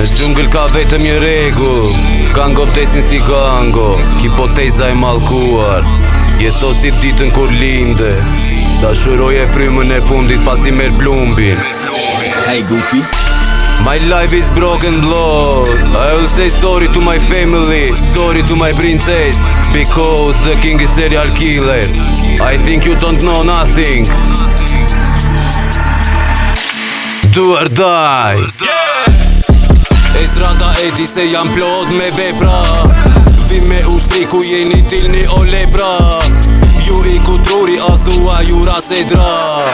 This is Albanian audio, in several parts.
Në gjungël ka vetëm një regull, gango vdesin si gango, hipoteza e mallkuar. Jeto si ditën kur linde, dashuroj e frymën e fundit pasi merr plumbin. Hey Goofy, my life is broken blood. I will say sorry to my family, sorry to my princess, because the king is serial killer. I think you don't know nothing. Do or die. e strada e di se jam plot me vepra. Vim me ushtri ku jeni tilni o lepra. Ju i kutruri a thua jura se dra.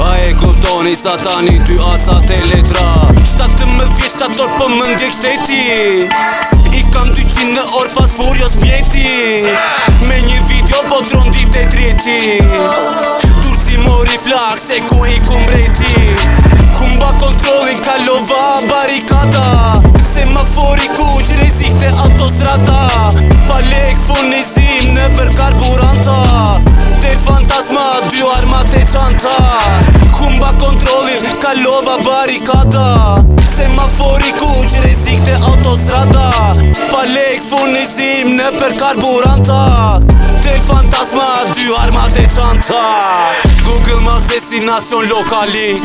A e kuptoni satani ty asa te letra. Shtatë të më vjesh shtator për më ndjek shteti. I kam 200 në orë fast furious mjeti. Me një video po trondi te treti. Turci mori flak se ku i ku mreti. Kumba kontrolin kalova barikata. Semafori kush rezikte autostrada. Pa lek furnizim në për karburanta. Te fantasma dy armat e qanta. Kumba kontrolin kalova barikata. Semafori kush rezikte autostrada. Pa lek furnizim në për karburanta. Te fantasma dy armat e qanta. Google ma destinacion lokali.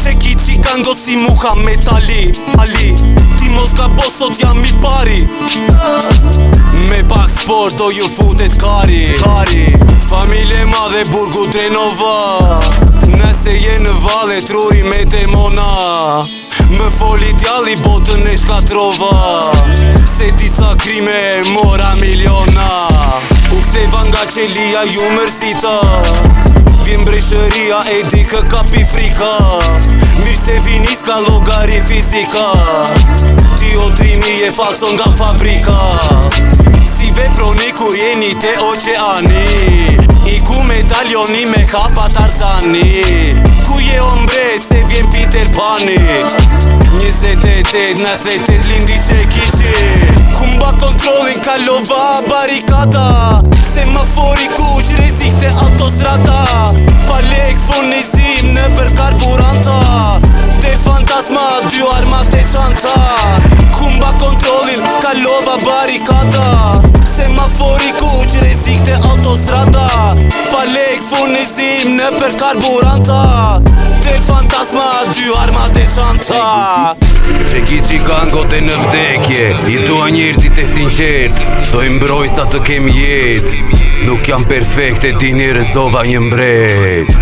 Qeki që kanë go si Muhammed Ali. Ti mos ka bo sot jam i pari. Me pak sport do ju futet kari. Familje madhe burgu Drenova. Nëse je në vale truri me demona. Më foli djalli botën e shkatrova. Se disa krime mora miliona. U ktheva nga qelia ju mërsita. Vjen breshëria e di kë kapi frika. Mirë se vini s'ka logari fizika. Ti o trimi e falso nga fabrika. Si veproni kur jeni te oqeani. I ku medaljoni me kapa Tarzani. Ku je ombre se vjen Peter Pani. 28, 98 lindi Qekiqi. Kumba kontrolin kalova barikata. Semafori kush rezikte autostrada. Pa lek furnizim në për karburanta. Te fantasma dy armat e qanta. Kumba kontrolin kalova barikata. Semafori kush rezikte autostrada. Pa lek furnizim në për karburanta. Te fantasma dy armat e qanta. Qekiqi gangot e në vdekje. I dua njerëzit e sinqert. Do i mbroj sa të kem jet. Nuk jam perfekt e dini rëzova një mbret.